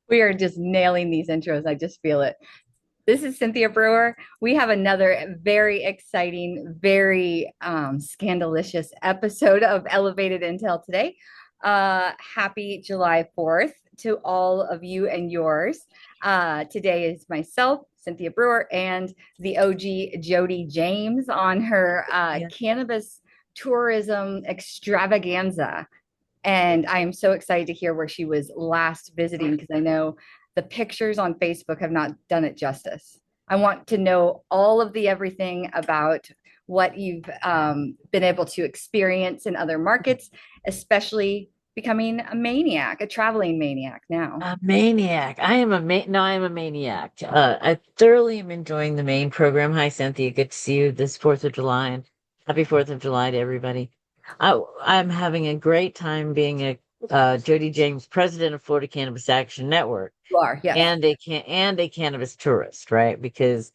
We are just nailing these intros. I just feel it. This is Cynthia Brewer. We have another very exciting, very scandalous episode of Elevated Intel today. Happy July 4th to all of you and yours. Today is myself, Cynthia Brewer, and the OG Jodi James on her Yeah. cannabis tourism extravaganza. And I am so excited to hear where she was last visiting because I know the pictures on Facebook have not done it justice. I want to know all of the everything about what you've been able to experience in other markets, especially becoming a maniac, a traveling maniac now. A maniac. I am a maniac. I thoroughly am enjoying the main program. Hi, Cynthia. Good to see you this 4th of July, and happy 4th of July to everybody. I'm having a great time being a Jodi James, president of Florida Cannabis Action Network, You are, yes. and a cannabis tourist, right? Because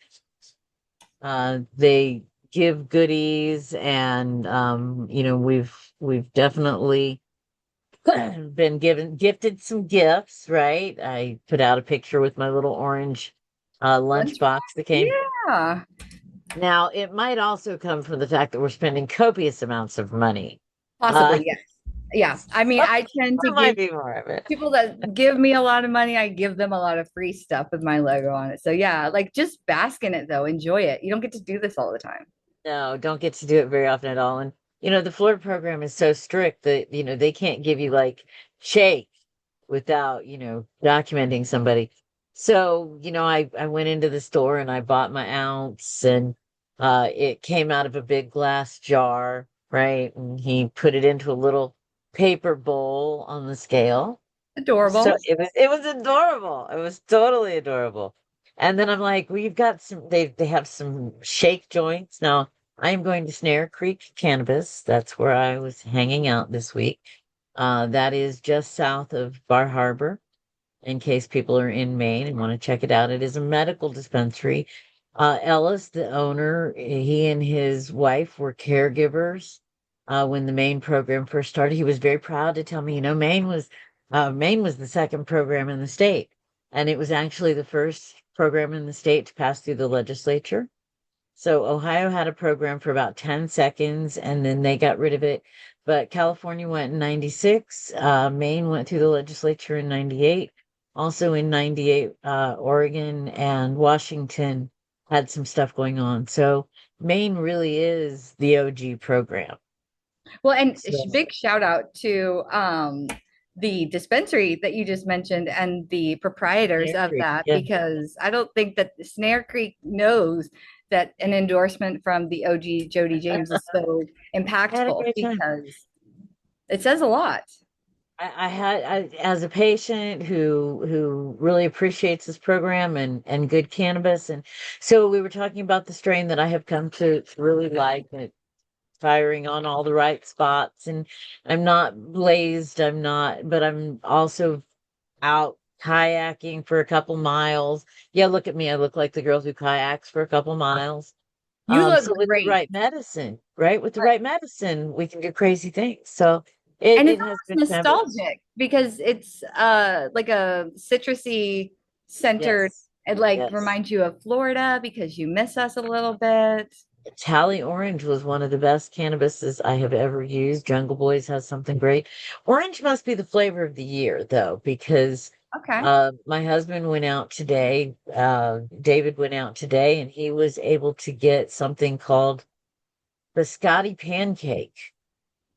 they give goodies, and we've definitely been gifted some gifts, right? I put out a picture with my little orange Lunch. lunchbox that came. Yeah, Now, it might also come from the fact that we're spending copious amounts of money. Uh, possibly, yes. Yeah. I mean, I tend to that give might be more of it. people that give me a lot of money, I give them a lot of free stuff with my logo on it. So yeah, like just bask in it though. Enjoy it. You don't get to do this all the time. No, don't get to do it very often at all. And, the Florida program is so strict that, they can't give you like shake without, documenting somebody. So, I went into the store and I bought my ounce, and it came out of a big glass jar, right? And he put it into a little paper bowl on the scale. So Adorable. it was adorable. It was totally adorable. And then I'm like, we've got they have some shake joints. Now I am going to Snare Creek Cannabis. That's where I was hanging out this week. That is just south of Bar Harbor, in case people are in Maine and want to check it out. It is a medical dispensary. Ellis, the owner, he and his wife were caregivers when the Maine program first started. He was very proud to tell me, Maine was the second program in the state, and it was actually the first program in the state to pass through the legislature. So Ohio had a program for about 10 seconds and then they got rid of it. But California went in 96. Maine went through the legislature in 98. Also in 98, Oregon and Washington had some stuff going on. So Maine really is the OG program. Well, and So big shout out to the dispensary that you just mentioned and the proprietors Snare of Creek, that, yeah. because I don't think that Snare Creek knows that an endorsement from the OG Jodi James is so I had a impactful great time. because it says a lot. As a patient who really appreciates this program and good cannabis, and so we were talking about the strain that I have come to really like, and it's firing on all the right spots, and I'm not blazed, but I'm also out kayaking for a couple miles. Yeah, look at me, I look like the girl who kayaks for a couple miles. You look So with the great. right medicine, right? With the Right. right medicine, we can do crazy things. So it And it's it has been almost fabulous. nostalgic because it's like a citrusy centered. Yes. It like Yes. reminds you of Florida because you miss us a little bit. Tally Orange was one of the best cannabises I have ever used. Jungle Boys has something great. Orange must be the flavor of the year, though, because Okay. my husband went out today. David went out today, and he was able to get something called the Scotty Pancake.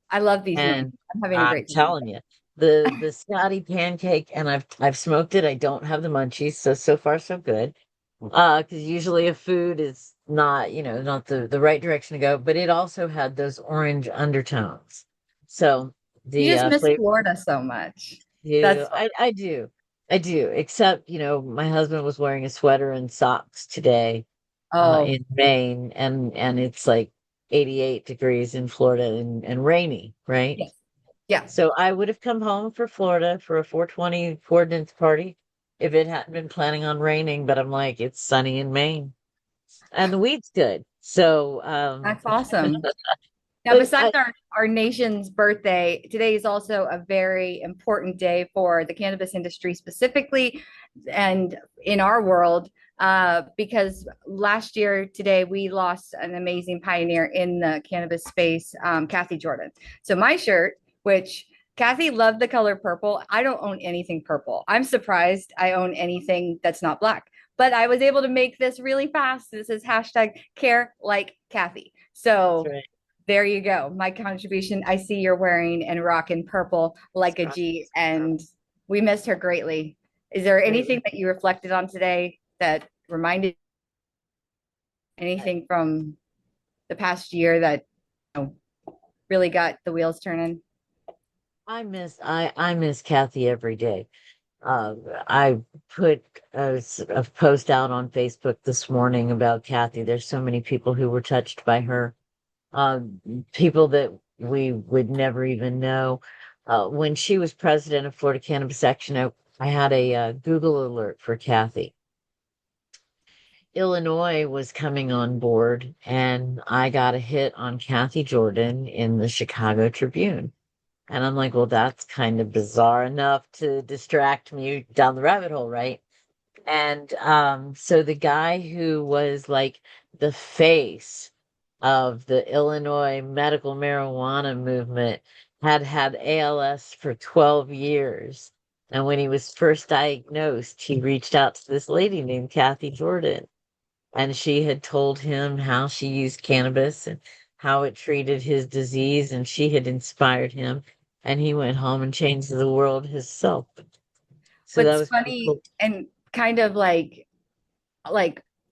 I love these names. And I'm having a I'm great time. telling you, the Scotty Pancake, and I've smoked it. I don't have the munchies, so far so good. Because usually a food is not, not the right direction to go, but it also had those orange undertones. So You the just miss flavor, Florida so much. yeah, That's I do. Except, my husband was wearing a sweater and socks today, oh, in Maine, and it's like 88 degrees in Florida and rainy, right? yes. Yeah. So I would have come home for Florida for a 420 coordinates party if it hadn't been planning on raining, but I'm like, it's sunny in Maine and the weed's good. So, That's awesome. Now, besides our nation's birthday, today is also a very important day for the cannabis industry specifically and in our world, because last year today we lost an amazing pioneer in the cannabis space, Kathy Jordan. So my shirt, which Kathy loved the color purple. I don't own anything purple. I'm surprised I own anything that's not black. But I was able to make this really fast. This is hashtag care like Kathy. That's So right. there you go. My contribution. I see you're wearing and rocking purple like a G, and we missed her greatly. Is there anything that you reflected on today that reminded anything from the past year that really got the wheels turning? I miss Kathy every day. I put a post out on Facebook this morning about Kathy. There's so many people who were touched by her, uh, people that we would never even know. When she was president of Florida Cannabis Action, I had a Google alert for Kathy. Illinois was coming on board, and I got a hit on Kathy Jordan in the Chicago Tribune. And I'm like, well, that's kind of bizarre enough to distract me down the rabbit hole, right? And so the guy who was like the face of the Illinois medical marijuana movement had ALS for 12 years. And when he was first diagnosed, he reached out to this lady named Kathy Jordan. And she had told him how she used cannabis and how it treated his disease. And she had inspired him. And he went home and changed the world himself. So that What's was pretty funny cool. and kind of like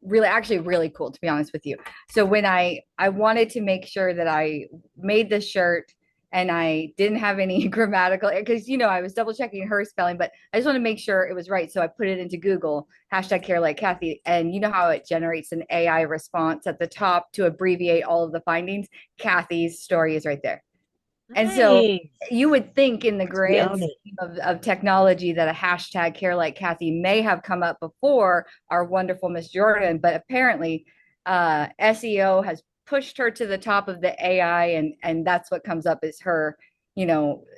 really actually really cool, to be honest with you. So when I wanted to make sure that I made this shirt and I didn't have any grammatical, because I was double checking her spelling, but I just want to make sure it was right. So I put it into Google, hashtag care like Kathy, and you know how it generates an AI response at the top to abbreviate all of the findings. Kathy's story is right there. And so Nice. you would think in the We grand own it. scheme of technology that a hashtag care like Kathy may have come up before our wonderful Miss Jordan, but apparently SEO has pushed her to the top of the AI, and that's what comes up is her,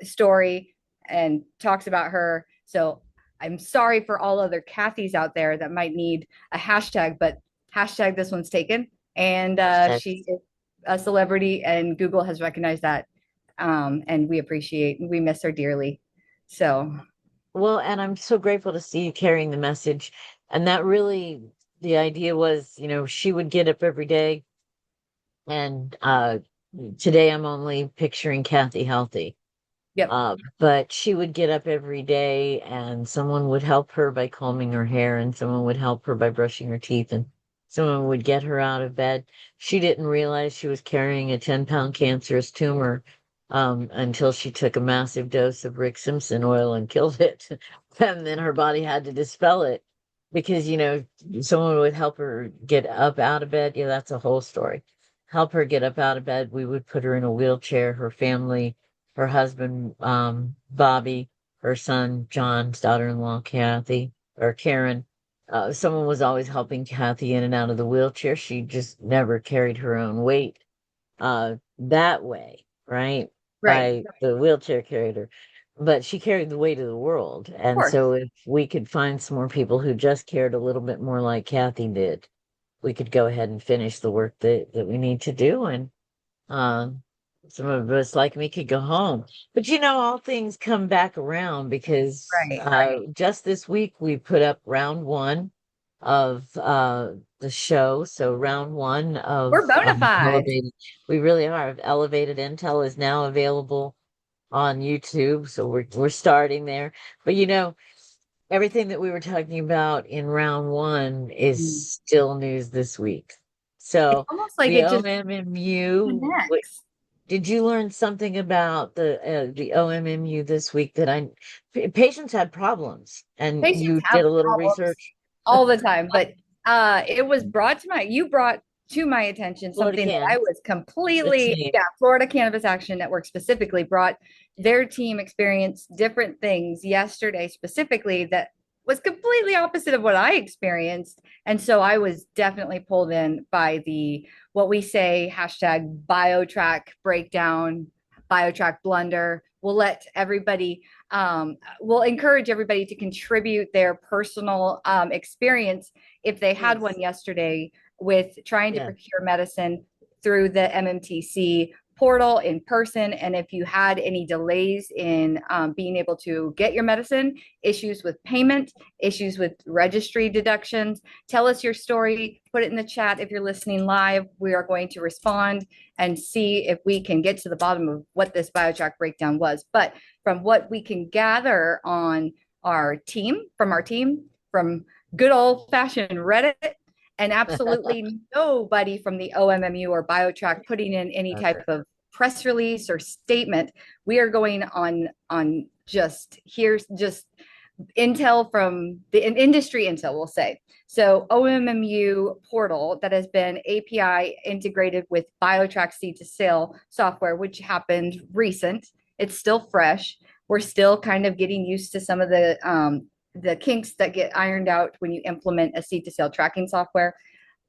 story and talks about her. So I'm sorry for all other Kathys out there that might need a hashtag, but hashtag this one's taken, and Hashtag. she is a celebrity, and Google has recognized that, and we miss her dearly. So, Well, and I'm so grateful to see you carrying the message. And that really, the idea was, she would get up every day. And today I'm only picturing Kathy healthy. yep. But she would get up every day and someone would help her by combing her hair and someone would help her by brushing her teeth and someone would get her out of bed. She didn't realize she was carrying a 10-pound cancerous tumor until she took a massive dose of Rick Simpson oil and killed it. And then her body had to dispel it because, someone would help her get up out of bed. Yeah, that's a whole story. Help her get up out of bed. We would put her in a wheelchair. Her family, her husband, Bobby, her son, John's daughter-in-law, Kathy, or Karen. Someone was always helping Kathy in and out of the wheelchair. She just never carried her own weight that way, right? Right. By the wheelchair carried her. But she carried the weight of the world. Of And course. so if we could find some more people who just cared a little bit more like Kathy did, we could go ahead and finish the work that we need to do. And um, some of us like me could go home. But all things come back around because Right. just this week we put up round one of the show. So round one of We're bona fide. Elevated, we really are. Elevated Intel is now available on YouTube. So we're starting there. But everything that we were talking about in round one is Mm. still news this week. It's So almost like the it just OMMU, connects. did you learn something about the OMMU this week that patients had problems and Patients you have did a little problems research? all the time, but it was you brought to my attention Florida something that I can, was the completely, team. yeah, Florida Cannabis Action Network specifically brought their team experience different things yesterday specifically that was completely opposite of what I experienced. And so I was definitely pulled in by the what we say hashtag biotrack breakdown, biotrack blunder. We'll encourage everybody to contribute their personal experience if they had Please. one yesterday with trying to Yeah. procure medicine through the MMTC portal in person. And if you had any delays in being able to get your medicine, issues with payment, issues with registry deductions, tell us your story. Put it in the chat if you're listening live. We are going to respond and see if we can get to the bottom of what this biotrack breakdown was. But from what we can gather on our team, from good old fashioned Reddit, and absolutely nobody from the OMMU or biotrack putting in any type Okay. of press release or statement. We are going on just here's just intel from the industry intel, we'll say. So OMMU portal that has been API integrated with biotrack seed to sale software, which happened recent. It's still fresh. We're still kind of getting used to some of the kinks that get ironed out when you implement a seed to sale tracking software.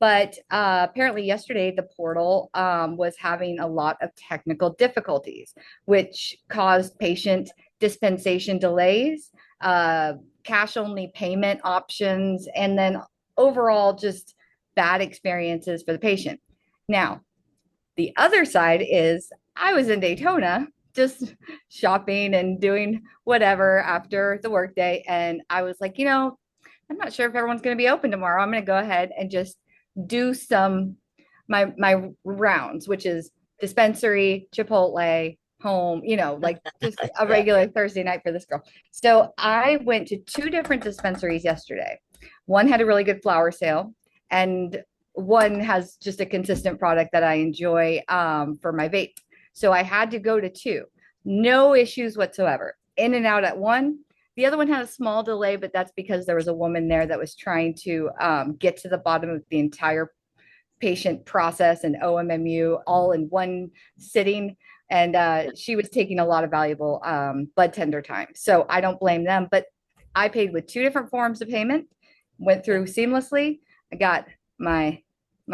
But apparently, yesterday, the portal was having a lot of technical difficulties, which caused patient dispensation delays, cash only payment options, and then overall just bad experiences for the patient. Now, the other side is I was in Daytona just shopping and doing whatever after the workday. And I was like, I'm not sure if everyone's going to be open tomorrow. I'm going to go ahead and just do some my rounds, which is dispensary, Chipotle, home, like just a Yeah. regular Thursday night for this girl. So I went to two different dispensaries yesterday. One had a really good flower sale, and one has just a consistent product that I enjoy for my vape. So I had to go to two. No issues whatsoever. In and out at one. The other one had a small delay, but that's because there was a woman there that was trying to get to the bottom of the entire patient process and OMMU all in one sitting. And she was taking a lot of valuable bud tender time. So I don't blame them. But I paid with two different forms of payment, went through seamlessly. I got my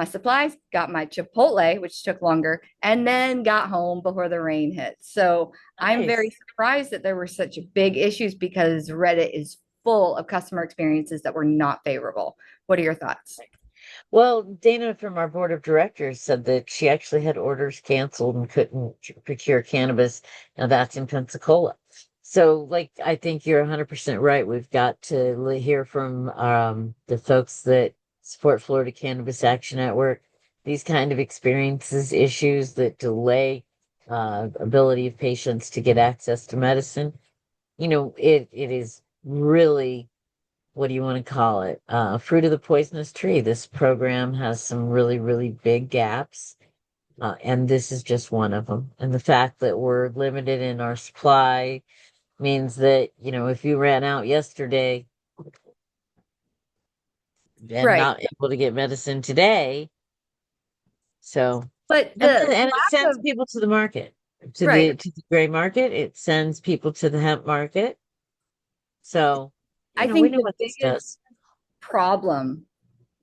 supplies, got my Chipotle, which took longer, and then got home before the rain hit. So I'm very Nice. surprised that there were such big issues because Reddit is full of customer experiences that were not favorable. What are your thoughts? Well, Dana from our board of directors said that she actually had orders canceled and couldn't procure cannabis. Now that's in Pensacola. So, like, I think you're 100% right. We've got to hear from the folks that support Florida Cannabis Action Network. These kind of experiences, issues that delay ability of patients to get access to medicine. It is really, what do you want to call it? Fruit of the poisonous tree. This program has some really, really big gaps, and this is just one of them. And the fact that we're limited in our supply means that, if you ran out yesterday and Right. not able to get medicine today, so But and the then, and it lack sends of, people to the market, to right. the gray market. It sends people to the hemp market. So, I we think know the what this biggest does. problem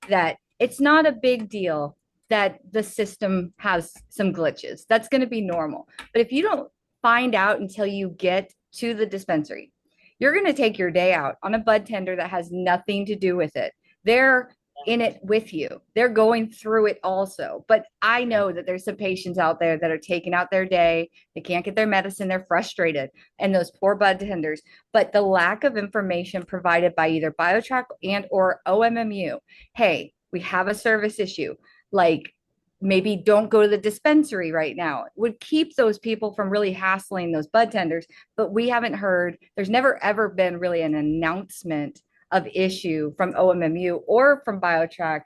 that it's not a big deal that the system has some glitches. That's going to be normal. But if you don't find out until you get to the dispensary, you're going to take your day out on a bud tender that has nothing to do with it. They're in it with you. They're going through it also. But I Yeah. know that there's some patients out there that are taking out their day. They can't get their medicine. They're frustrated. And those poor bud tenders. But the lack of information provided by either BioTrack and or OMMU, hey, we have a service issue. Like maybe don't go to the dispensary right now, it would keep those people from really hassling those bud tenders. But we haven't heard, there's never ever been really an announcement of issue from OMMU or from BioTrack.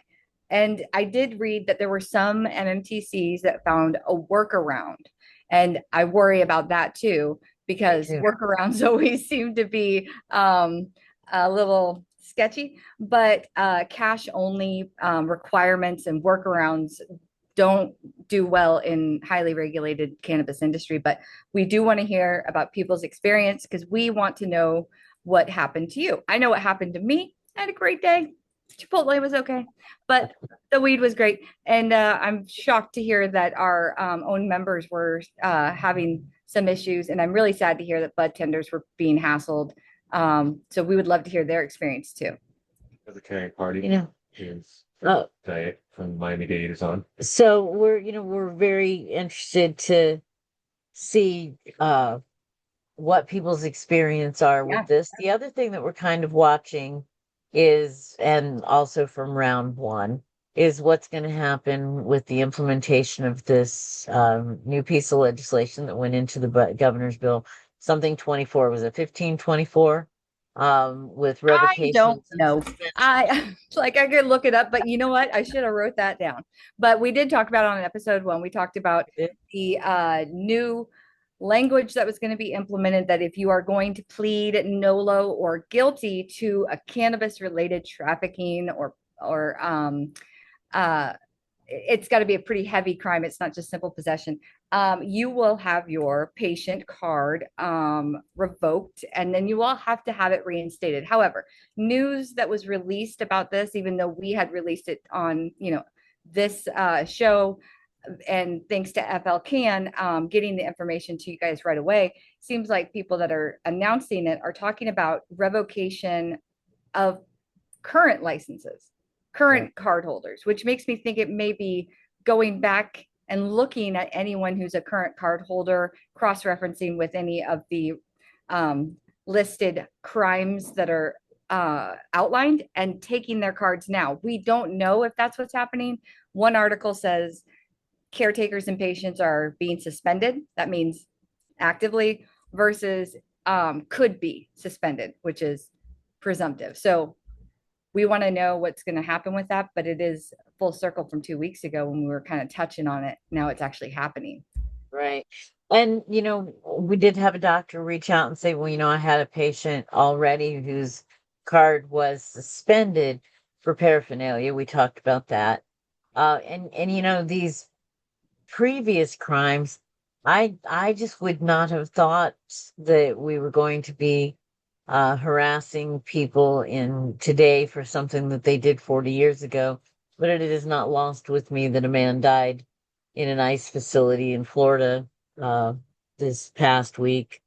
And I did read that there were some MMTCs that found a workaround. And I worry about that too, Me because too. workarounds always seem to be a little sketchy, but cash only requirements and workarounds don't do well in highly regulated cannabis industry. But we do want to hear about people's experience because we want to know what happened to you. I know what happened to me. I had a great day. Chipotle was okay, but the weed was great. And I'm shocked to hear that our own members were having some issues. And I'm really sad to hear that bud tenders were being hassled. So we would love to hear their experience too. The carrying party is oh, diet from Miami-Dade is on. so we're very interested to see what people's experience are with Yeah. this. The other thing that we're kind of watching is, and also from round one, is what's going to happen with the implementation of this new piece of legislation that went into the governor's bill, something 24, was it 1524? With I revocations don't and know. suspension. I like I could look it up, but you know what? I should have wrote that down. But we did talk about on episode one. We talked about the new language that was going to be implemented. That if you are going to plead nolo or guilty to a cannabis related trafficking or uh, it's got to be a pretty heavy crime. It's not just simple possession. You will have your patient card revoked, and then you will have to have it reinstated. However, news that was released about this, even though we had released it on, this show, and thanks to FL Can getting the information to you guys right away, seems like people that are announcing it are talking about revocation of current licenses, current card holders, which makes me think it may be going back and looking at anyone who's a current card holder, cross referencing with any of the listed crimes that are outlined and taking their cards now. We don't know if that's what's happening. One article says caretakers and patients are being suspended. That means actively versus could be suspended, which is presumptive. So we want to know what's going to happen with that, but it is full circle from 2 weeks ago when we were kind of touching on it. Now it's actually happening. Right. And, we did have a doctor reach out and say, well, I had a patient already whose card was suspended for paraphernalia. We talked about that. And these previous crimes, I just would not have thought that we were going to be harassing people in today for something that they did 40 years ago. But it is not lost with me that a man died in an ICE facility in Florida uh, this past week.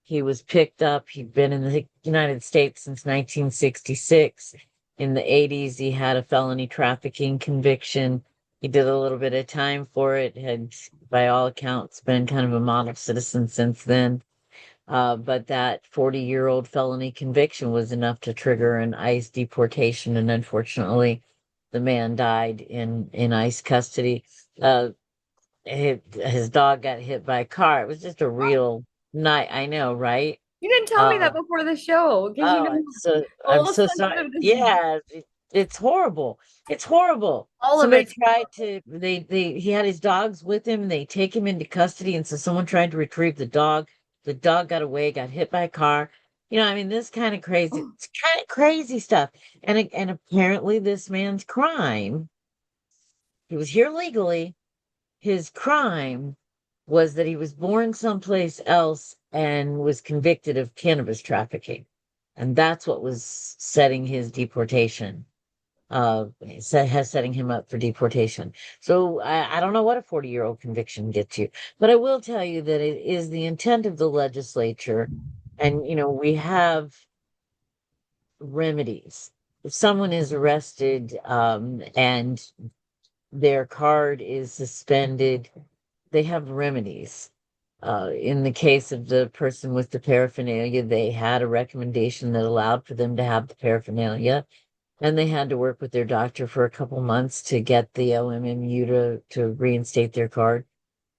He was picked up. He'd been in the United States since 1966. In the 80s, he had a felony trafficking conviction. He did a little bit of time for it, had, by all accounts, been kind of a model citizen since then. But that 40-year-old felony conviction was enough to trigger an ICE deportation, and unfortunately, the man died in ICE custody. Uh, his dog got hit by a car. It was just a real night. I know, right? You didn't tell me that Uh, before the show because oh, a I'm little so sorry. sensitive to see Yeah, it's horrible. It's horrible. all of Somebody it. tried to he had his dogs with him. They take him into custody, and so someone tried to retrieve the dog. The dog got away, got hit by a car. I mean, this kind of crazy, it's kind of crazy stuff. And apparently, this man's crime, he was here legally. His crime was that he was born someplace else and was convicted of cannabis trafficking. And that's what was setting his deportation, setting him up for deportation. So I don't know what a 40-year-old conviction gets you, but I will tell you that it is the intent of the legislature. And, we have remedies. If someone is arrested and their card is suspended, they have remedies. In the case of the person with the paraphernalia, they had a recommendation that allowed for them to have the paraphernalia, and they had to work with their doctor for a couple months to get the OMMU to reinstate their card.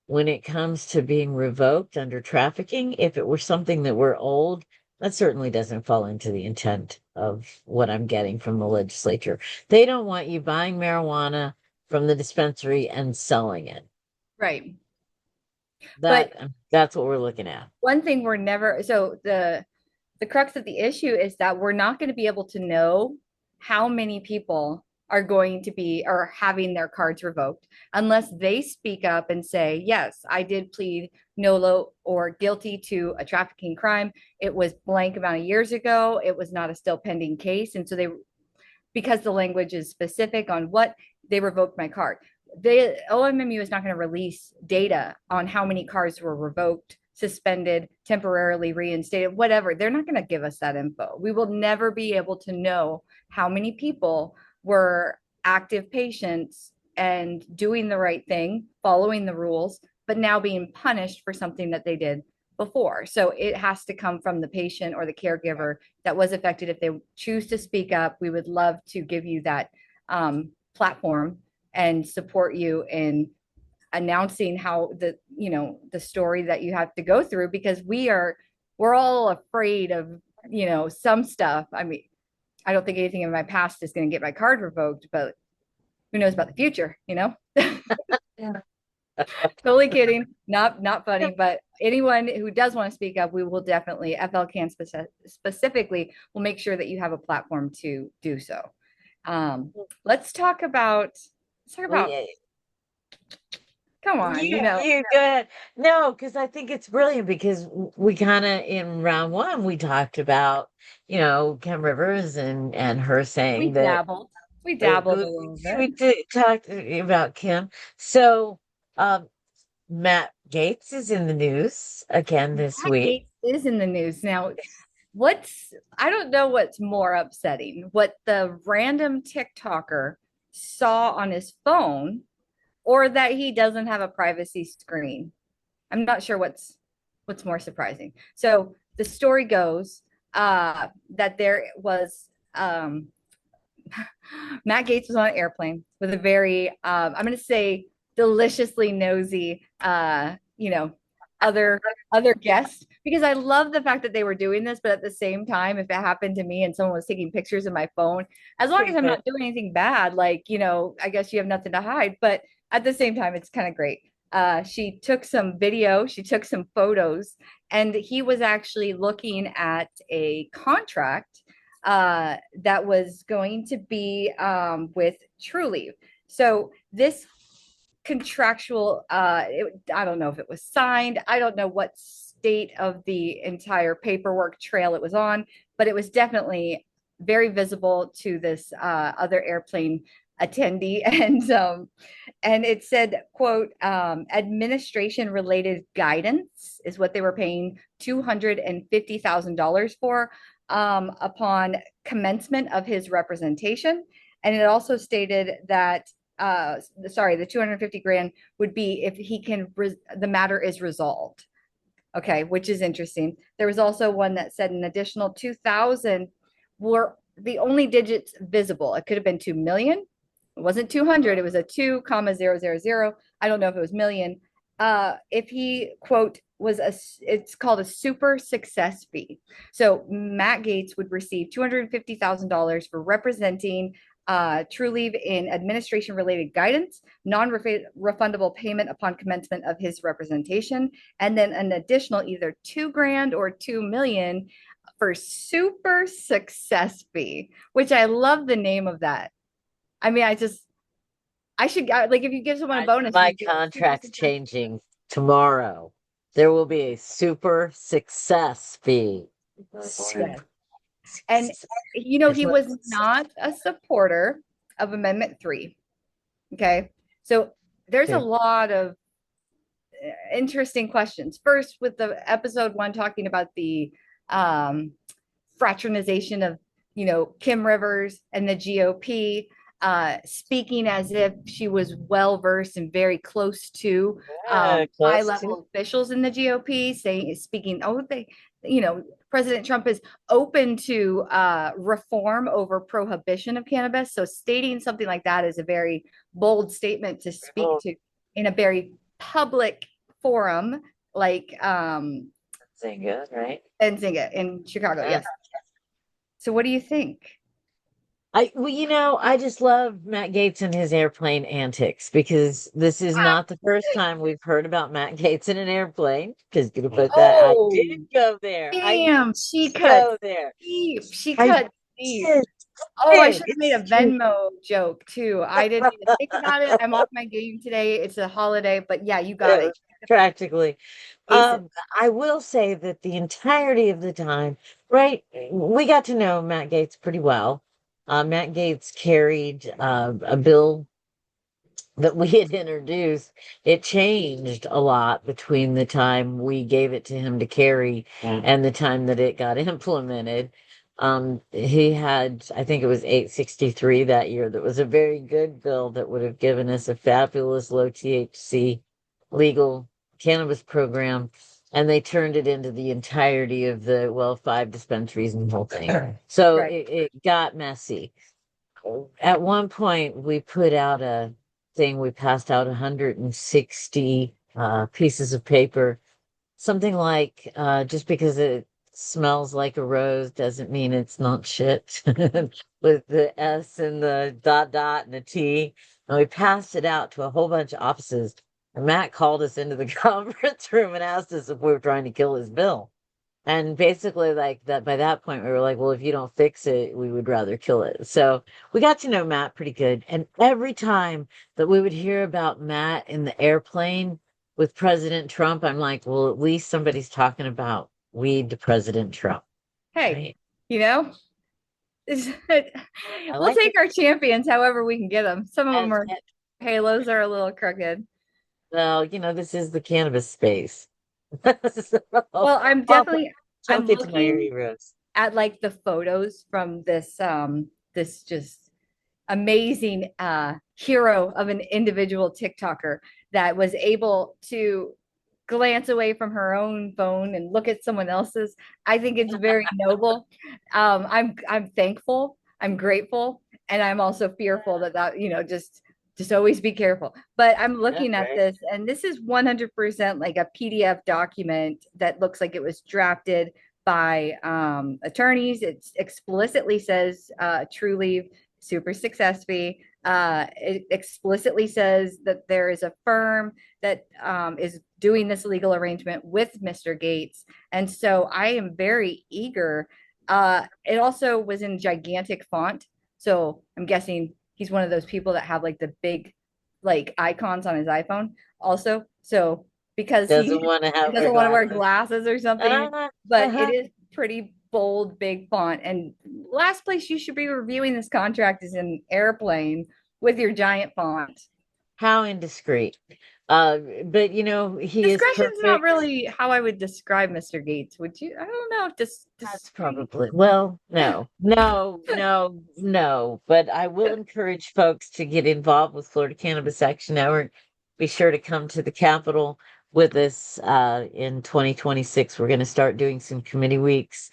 When it comes to being revoked under trafficking, if it were something that were old, that certainly doesn't fall into the intent of what I'm getting from the legislature. They don't want you buying marijuana from the dispensary and selling it. Right. But That's what we're looking at. one thing we're never so the crux of the issue is that we're not going to be able to know how many people are going to be or having their cards revoked unless they speak up and say, yes, I did plead NOLO or guilty to a trafficking crime. It was blank amount of years ago. It was not a still pending case. And so because the language is specific on what, they revoked my card. The OMMU is not going to release data on how many cards were revoked, suspended, temporarily reinstated, whatever. They're not going to give us that info. We will never be able to know how many people were active patients and doing the right thing, following the rules, but now being punished for something that they did before. So it has to come from the patient or the caregiver that was affected. If they choose to speak up, we would love to give you that platform and support you in announcing how the story that you have to go through, because we're all afraid of some stuff. I mean, I don't think anything in my past is going to get my card revoked, but who knows about the future, Yeah. Totally kidding. Not funny, but anyone who does want to speak up, we will definitely, FLCAN specifically, will make sure that you have a platform to do so. Let's talk about, Yeah. come on, You go ahead. No, because I think it's brilliant, because we kind of, in round one, we talked about, Kim Rivers and her saying that we dabbled a little we bit. did talk about Kim. So, Matt Gaetz is in the news again this Matt week. Gaetz is in the news now. I don't know what's more upsetting, what the random TikToker saw on his phone, or that he doesn't have a privacy screen. I'm not sure what's more surprising. So the story goes that there was Matt Gaetz was on an airplane with a very I'm going to say deliciously nosy other guests, because I love the fact that they were doing this, but at the same time, if it happened to me and someone was taking pictures of my phone, as long as I'm not doing anything bad, like, I guess you have nothing to hide, but at the same time, it's kind of great. She took some video, she took some photos, and he was actually looking at a contract that was going to be with Trulieve. So this contractual, I don't know if it was signed. I don't know what state of the entire paperwork trail it was on, but it was definitely very visible to this other airplane attendee. And it said, quote, administration related guidance is what they were paying $250,000 for upon commencement of his representation. And it also stated that the 250 grand would be if the matter is resolved. Okay, which is interesting. There was also one that said an additional 2,000 were the only digits visible. It could have been 2 million. It wasn't 200. It was a 2,000. I don't know if it was million. If he, quote, it's called a super success fee. So Matt Gaetz would receive $250,000 for representing Trulieve in administration related guidance, non-refundable payment upon commencement of his representation, and then an additional either 2 grand or 2 million for super success fee, which I love the name of that. I mean, I should, like, if you give someone a bonus. My contract's changing tomorrow. There will be a super success fee. Yes. And, he was not a supporter of Amendment 3. Okay. So there's a lot of interesting questions. First, with the episode 1 talking about the fraternization of, Kim Rivers and the GOP, speaking as if she was well versed and very close to high level officials in the GOP, speaking, President Trump is open to reform over prohibition of cannabis. So stating something like that is a very bold statement to speak to in a very public forum, like Zynga, right? And Zynga in Chicago, yes. So what do you think? I just love Matt Gaetz and his airplane antics, because this is not the first time we've heard about Matt Gaetz in an airplane. Because you put that, I did go there. Damn, she cut deep. She cut deep. Oh, I did. should have made a It's true. Venmo joke too. I didn't even think about it. I'm off my game today. It's a holiday, but yeah, you got it. Practically. Ace it. I will say that the entirety of the time, right, we got to know Matt Gaetz pretty well. Matt Gaetz carried a bill that we had introduced. It changed a lot between the time we gave it to him to carry and the time that it got implemented. He had, I think it was 863 that year. That was a very good bill that would have given us a fabulous low THC legal cannabis program. And they turned it into the entirety of the, well, 5 dispensaries and the whole thing. So Right. it got messy. At one point, we put out a thing, we passed out 160 pieces of paper, something like just because it smells like a rose doesn't mean it's not shit, with the S and the dot dot and the T. And we passed it out to a whole bunch of offices. And Matt called us into the conference room and asked us if we were trying to kill his bill. And basically, like that, by that point, we were like, well, if you don't fix it, we would rather kill it. So we got to know Matt pretty good. And every time that we would hear about Matt in the airplane with President Trump, I'm like, well, at least somebody's talking about weed to President Trump. Hey, Right? you know, I we'll like take it. our champions however we can get them. Some of them And, are halos are a little crooked. well, this is the cannabis space. So, Well, well, I'm don't get to know your looking heroes. at like the photos from this just amazing hero of an individual TikToker that was able to glance away from her own phone and look at someone else's. I think it's very noble. I'm thankful. I'm grateful, and I'm also fearful that just always be careful. But I'm That's looking at right. this, and this is 100% like a PDF document that looks like it was drafted by attorneys. It explicitly says True Leave super success fee. It explicitly says that there is a firm that is doing this legal arrangement with Mr. Gaetz. And so I am very eager. It also was in gigantic font. So I'm guessing he's one of those people that have like the big like icons on his iPhone also. So because Doesn't he want to have their doesn't want to wear glasses. glasses or something, but it is pretty bold, big font. And last place you should be reviewing this contract is in airplane with your giant font. How indiscreet. But he is Discretion's not perfect. really how I would describe Mr. Gaetz. Would you? I don't know. That's Discreet. probably, well, no, no, no, no. But I will encourage folks to get involved with Florida Cannabis Action Network. Be sure to come to the Capitol with us in 2026. We're going to start doing some committee weeks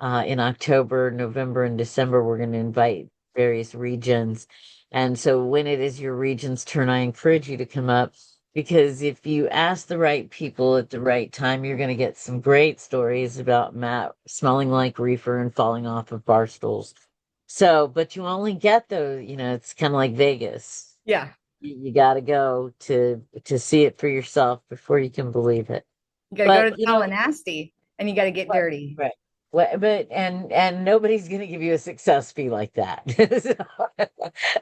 in October, November, and December. We're going to invite various regions. And so when it is your region's turn, I encourage you to come up because if you ask the right people at the right time, you're going to get some great stories about Matt smelling like reefer and falling off of bar stools. So, but you only get those, it's kind of like Vegas. Yeah. You got to go to see it for yourself before you can believe it. You got to go But to Tallahassee and you got to get right, dirty. right. Well, but and nobody's going to give you a success fee like that.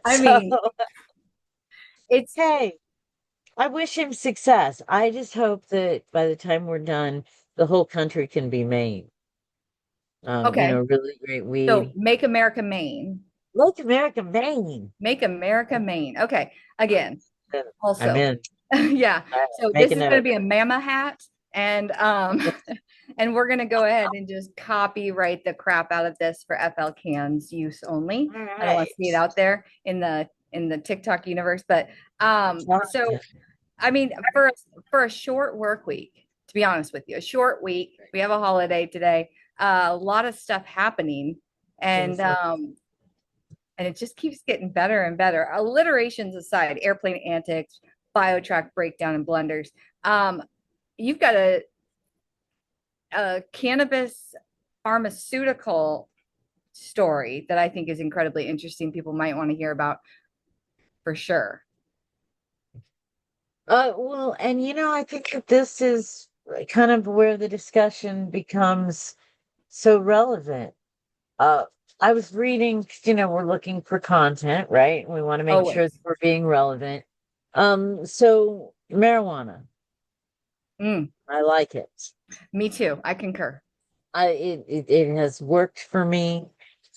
I So, mean, it's hey, I wish him success. I just hope that by the time we're done, the whole country can be Maine. okay. Really great So weed. make America Maine. Make America Maine. Make America Maine. Okay. Again, I'm also, in. yeah. So Make this a is going to note. be a mama hat, and and we're going to go ahead and just copyright the crap out of this for FL Cans use only. All I don't want to see it right. out there in the TikTok universe, but so Gotcha. I mean, for a short work week, to be honest with you, a short week. We have a holiday today. A lot of stuff happening, and and it just keeps getting better and better. Alliterations aside, airplane antics, biotrack breakdown, and blunders. You've got a cannabis pharmaceutical story that I think is incredibly interesting. People might want to hear about for sure. Well, and I think that this is kind of where the discussion becomes so relevant. Uh, I was reading, we're looking for content, right? And we want to make sure that Always. we're being relevant. So marijuana, Mm, I like it. me too. I concur. It has worked for me.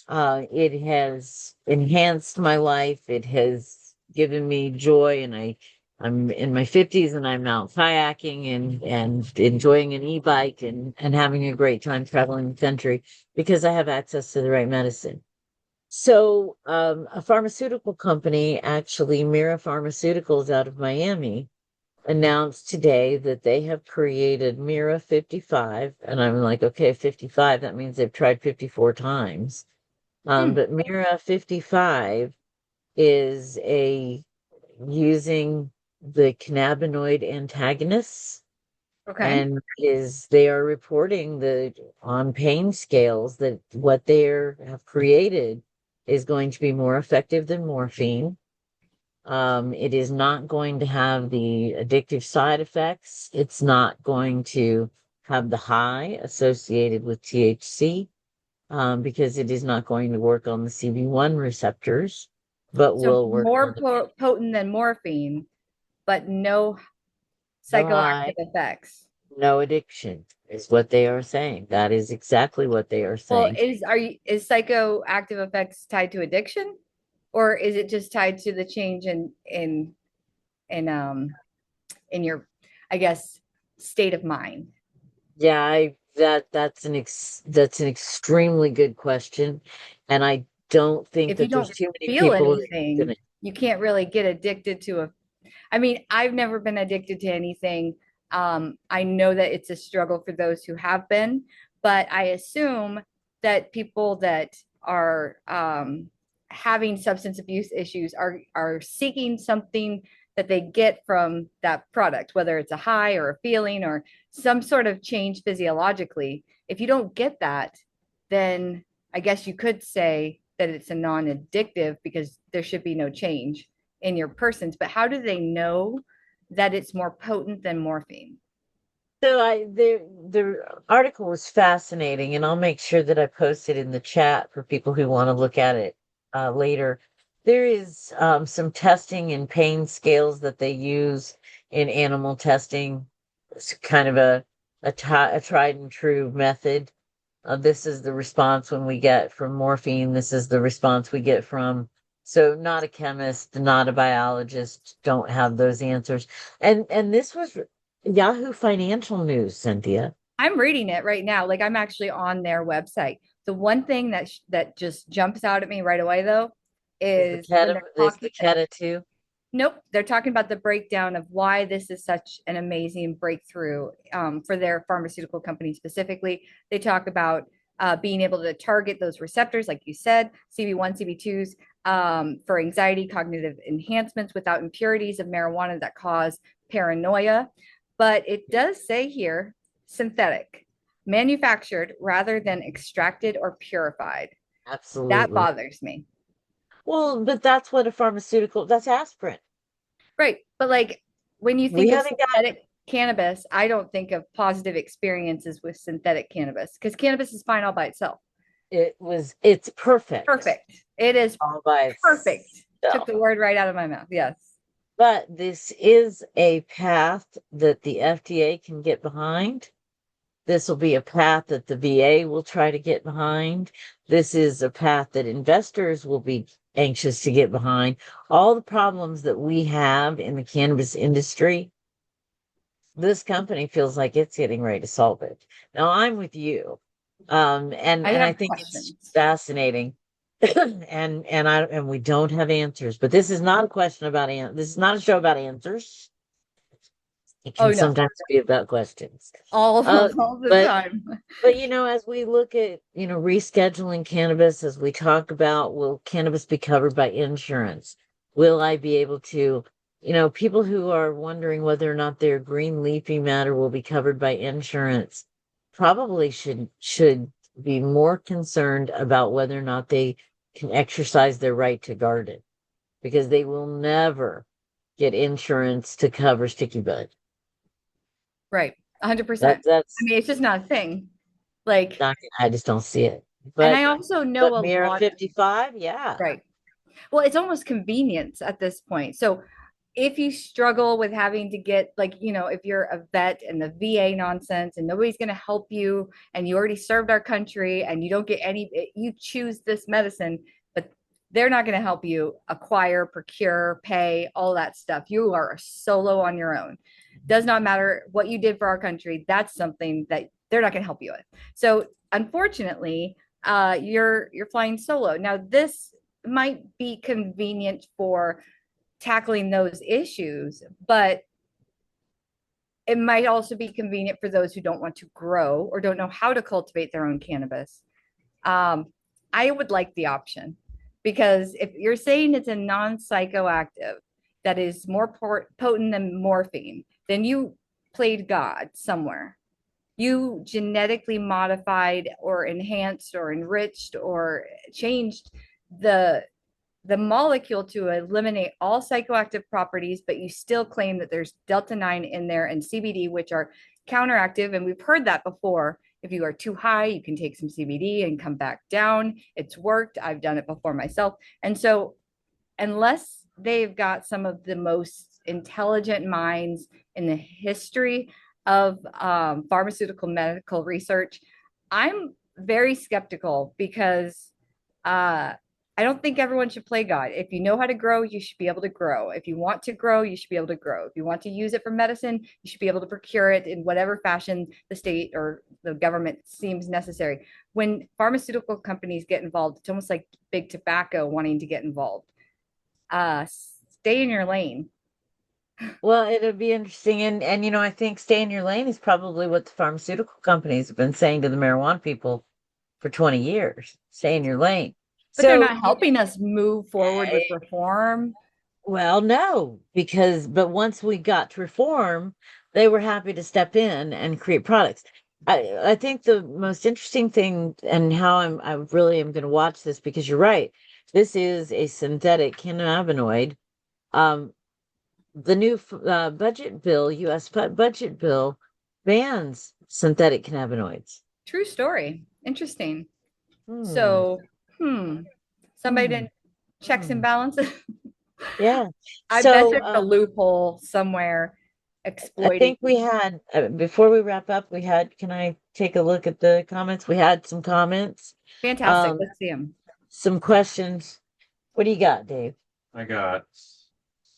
It has enhanced my life. It has given me joy, and I'm in my 50s and I'm out kayaking and enjoying an e-bike and having a great time traveling the country because I have access to the right medicine. So, a pharmaceutical company, actually, Mira Pharmaceuticals out of Miami, announced today that they have created Mira 55. And I'm like, okay, 55, that means they've tried 54 times. Hmm. But Mira 55 is a using the cannabinoid antagonists Okay. and they are reporting that on pain scales that what they have created is going to be more effective than morphine. It is not going to have the addictive side effects. It's not going to have the high associated with THC, because it is not going to work on the CB1 receptors, but So will work on more the potent than morphine, but no no psychoactive high, effects. no addiction is what they are saying. That is exactly what they are Well, saying. is psychoactive effects tied to addiction, or is it just tied to the change in in your, I guess, state of mind? Yeah, that's an extremely good question, and I don't think If you that there's don't too many feel people that are anything, gonna. you can't really get addicted to a. I mean, I've never been addicted to anything. I know that it's a struggle for those who have been, but I assume that people that are having substance abuse issues are seeking something that they get from that product, whether it's a high or a feeling or some sort of change physiologically. If you don't get that, then I guess you could say that it's a non-addictive because there should be no change in your persons. But how do they know that it's more potent than morphine? So the article was fascinating, and I'll make sure that I post it in the chat for people who want to look at it later. There is some testing and pain scales that they use in animal testing. It's kind of a tried and true method. This is the response when we get from morphine. This is the response we get from. So not a chemist, not a biologist, don't have those answers. And this was Yahoo Financial News, Cynthia. I'm reading it right now. Like I'm actually on their website. The one thing that just jumps out at me right away though is when they're Is the talking. Keta too? Nope, they're talking about the breakdown of why this is such an amazing breakthrough for their pharmaceutical company specifically. They talk about being able to target those receptors, like you said, CB1, CB2s, for anxiety, cognitive enhancements without impurities of marijuana that cause paranoia. But it does say here synthetic, manufactured rather than extracted or purified. That Absolutely. bothers me. Well, but that's what a pharmaceutical, that's aspirin. Right. But like when you We think of haven't got synthetic cannabis, I don't think of positive experiences with synthetic cannabis because cannabis is fine all by itself. it's perfect Perfect. It is all by perfect. Took itself. the word right out of my mouth. Yes. But this is a path that the FDA can get behind. This will be a path that the VA will try to get behind. This is a path that investors will be anxious to get behind. All the problems that we have in the cannabis industry, this company feels like it's getting ready to solve it. Now, I'm with you. I And I have think it's questions. fascinating. And we don't have answers, but this is not a question about this is not a show about answers. It Oh can no, sometimes be about questions. all, Uh, all the but time. but as we look at, rescheduling cannabis, as we talk about, will cannabis be covered by insurance? Will I be able to, people who are wondering whether or not their green leafy matter will be covered by insurance probably should be more concerned about whether or not they can exercise their right to garden because they will never get insurance to cover sticky bud. Right. 100%. That I that's mean, it's just not a thing. Like, not, I just don't see it. And But I also know a Mira lot, 55, yeah. right? Well, it's almost convenience at this point. So if you struggle with having to get, like, if you're a vet and the VA nonsense and nobody's going to help you and you already served our country and you don't get any, you choose this medicine, but they're not going to help you acquire, procure, pay, all that stuff. You are solo on your own. Does not matter what you did for our country. That's something that they're not going to help you with. So unfortunately, you're flying solo. Now this might be convenient for tackling those issues, but it might also be convenient for those who don't want to grow or don't know how to cultivate their own cannabis. I would like the option because if you're saying it's a non psychoactive that is more potent than morphine, then you played God somewhere. You genetically modified or enhanced or enriched or changed the the molecule to eliminate all psychoactive properties, but you still claim that there's delta 9 in there and CBD, which are counteractive. And we've heard that before. If you are too high, you can take some CBD and come back down. It's worked. I've done it before myself. And so, unless they've got some of the most intelligent minds in the history of pharmaceutical medical research, I'm very skeptical because I don't think everyone should play God. If you know how to grow, you should be able to grow. If you want to grow, you should be able to grow. If you want to use it for medicine, you should be able to procure it in whatever fashion the state or the government seems necessary. When pharmaceutical companies get involved, it's almost like big tobacco wanting to get involved. Stay in your lane. Well, it'll be interesting. And I think stay in your lane is probably what the pharmaceutical companies have been saying to the marijuana people for 20 years. Stay in your lane. But they're So, not helping us move forward with reform. well, no, but once we got to reform, they were happy to step in and create products. I think the most interesting thing and how I really am going to watch this because you're right. This is a synthetic cannabinoid. Um, the new budget bill, U.S. budget bill, bans synthetic cannabinoids. True story. Interesting. Hmm. So, somebody Hmm. didn't checks and Hmm. balances. Yeah. I bet So, there's a loophole somewhere I exploiting. think we had, before we wrap up, can I take a look at the comments? We had some comments, Fantastic. um, Let's see them. some questions. What do you got, Dave? I got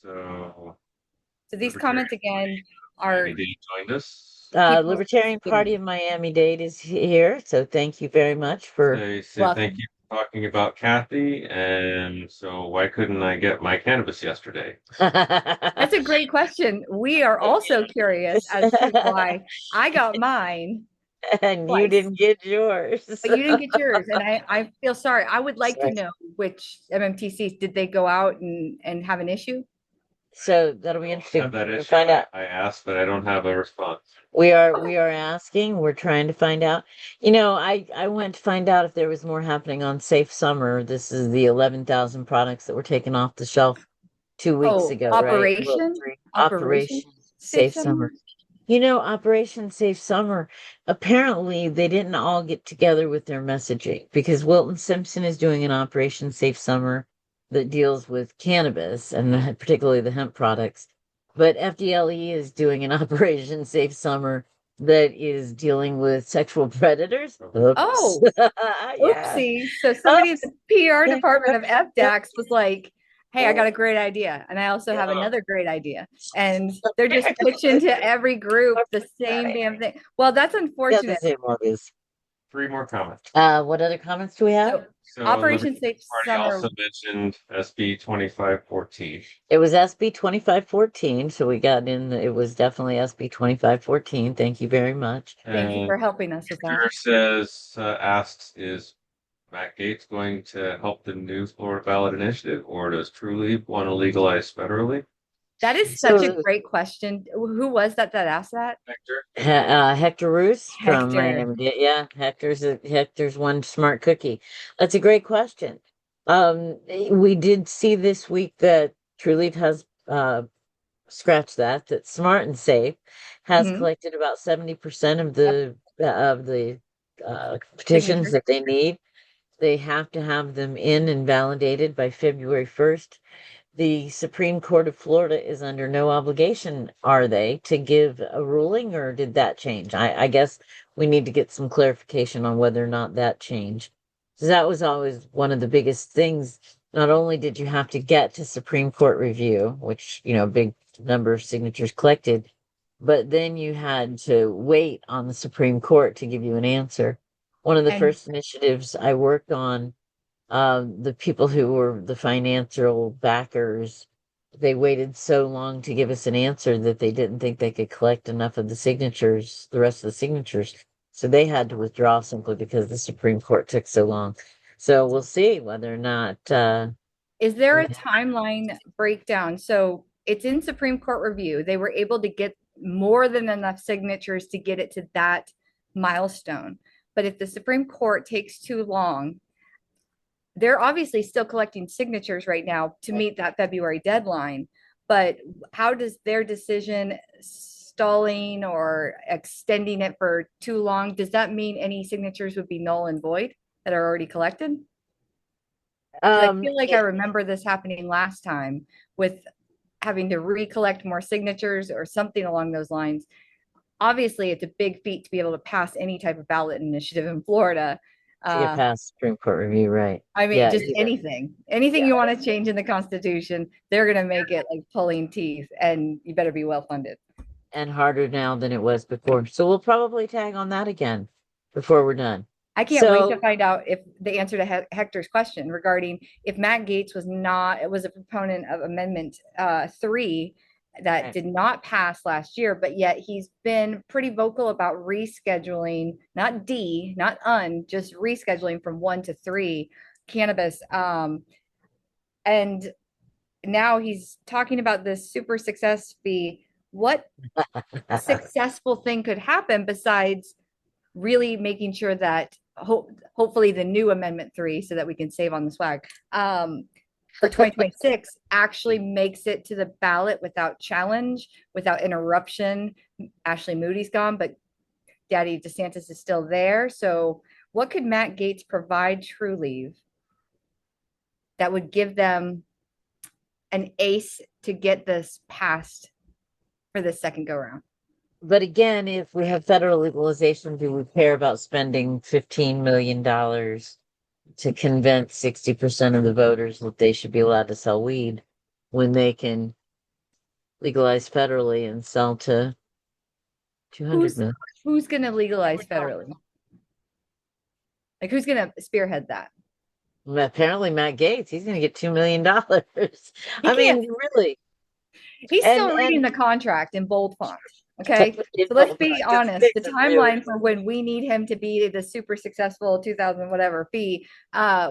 so So these Libertarian comments again are Miami Dade joined us. people. Libertarian Party of Miami-Dade is here, so thank you very much for They said thank Welcome. you for talking about Kathy, and so why couldn't I get my cannabis yesterday? That's a great question. We are also curious as to why I got mine and you twice, didn't get yours. but you didn't get yours. And I feel sorry. I would like to Sorry. know which MMTCs did they go out and have an issue? So that'll be I interesting have that to issue. find out. I asked, but I don't have a response. We are asking, we're trying to find out. I went to find out if there was more happening on Safe Summer. This is the 11,000 products that were taken off the shelf 2 weeks Oh, ago, right? Well, Operation? Operation Operation Safe Safe Summer? Summer. Operation Safe Summer, apparently they didn't all get together with their messaging because Wilton Simpson is doing an Operation Safe Summer that deals with cannabis and particularly the hemp products. But FDLE is doing an Operation Safe Summer that is dealing with sexual predators. Oops. Oh, Yeah. oopsie. So somebody in Oops. the PR Yeah. department of FDAX was like, hey, I got a great idea. And I also have another great idea. And they're just pitching to every group the same damn thing. Well, that's Yeah, the unfortunate. same one is. 3 more comments. What other comments do we have? So So Operation Libertarian Safe Party Summer, also mentioned SB 2514. It was SB 2514, so we got it was definitely SB 2514. Thank you very much. thank you And for helping us with that. Twitter asks, is Matt Gaetz going to help the new Florida ballot initiative, or does Trulieve want to legalize federally? That is such a So great question. Who was that asked that? Hector? Hector Roos from Hector. Miami. Yeah, Hector's one smart cookie. That's a great question. We did see this week that Trulieve has scratch that Smart and Safe has Mhm. collected about 70% of Yep. the petitions Signatures. that they need. They have to have them in and validated by February 1st. The Supreme Court of Florida is under no obligation, are they, to give a ruling, or did that change? I guess we need to get some clarification on whether or not that changed. So that was always one of the biggest things. Not only did you have to get to Supreme Court review, which, big number of signatures collected, but then you had to wait on the Supreme Court to give you an answer. One of the And first initiatives I worked on, the people who were the financial backers, they waited so long to give us an answer that they didn't think they could collect enough of the signatures, the rest of the signatures. So they had to withdraw simply because the Supreme Court took so long. So we'll see whether or not, is there a timeline breakdown? So it's in Supreme Court review. They were able to get more than enough signatures to get it to that milestone. But if the Supreme Court takes too long, they're obviously still collecting signatures right now to meet that February deadline. But how does their decision stalling or extending it for too long, does that mean any signatures would be null and void that are already collected? Because I feel like I remember this happening last time with having to recollect more signatures or something along those lines. Obviously, it's a big feat to be able to pass any type of ballot initiative in Florida. to get past Supreme Court review, right? I mean, Yeah, just anything yeah. you want to change in the Constitution, they're going to make it like pulling teeth, and you better be well funded. And harder now than it was before. So we'll probably tag on that again before we're done. I can't wait to find out if the answer to Hector's question regarding if Matt Gaetz was a proponent of Amendment 3 that did not pass last year, but yet he's been pretty vocal about rescheduling, not just rescheduling from 1 to 3 cannabis. And now he's talking about this super success fee. What successful thing could happen besides really making sure that hopefully the new Amendment 3, so that we can save on the swag, for 2026 actually makes it to the ballot without challenge, without interruption. Ashley Moody's gone, but Daddy DeSantis is still there. So what could Matt Gaetz provide Trulieve that would give them an ace to get this passed for the second go round? But again, if we have federal legalization, do we care about spending $15 million to convince 60% of the voters that they should be allowed to sell weed when they can legalize federally and sell to 200 million? Who's going to legalize federally? Like, who's going to spearhead that? Apparently, Matt Gaetz, he's going to get $2 million. I mean, really. He's still reading the contract in bold font. Okay, so let's be honest. The timeline for when we need him to be the super successful 2000 whatever fee,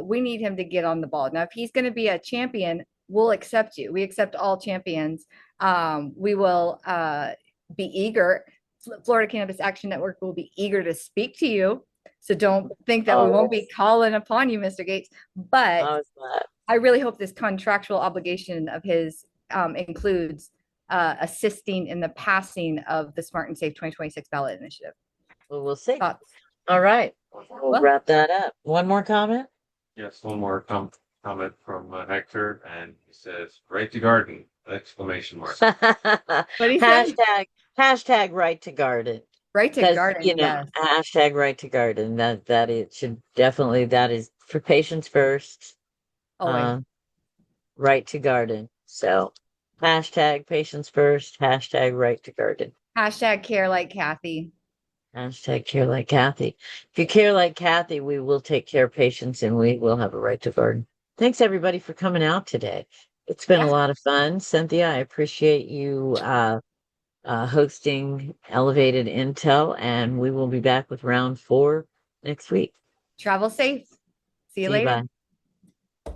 we need him to get on the ball. Now, if he's going to be a champion, we'll accept you. We accept all champions. We will be eager. Florida Cannabis Action Network will be eager to speak to you. So don't think that we won't be calling upon you, Mr. Gaetz. But I really hope this contractual obligation of his includes assisting in the passing of the Smart and Safe 2026 ballot initiative. Well, we'll see. All right. We'll wrap that up. One more comment? Yes, one more comment from Hector, and he says, right to garden, exclamation mark. Hashtag right to garden. Right to garden, yes. Hashtag right to garden. That it should definitely, that is for patients first. Right to garden. So hashtag patients first, hashtag right to garden. Hashtag care like Kathy. Hashtag care like Kathy. If you care like Kathy, we will take care of patients and we will have a right to garden. Thanks everybody for coming out today. It's been a lot of fun. Cynthia, I appreciate you hosting Elevated Intel, and we will be back with round 4 next week. Travel safe. See you later. Bye.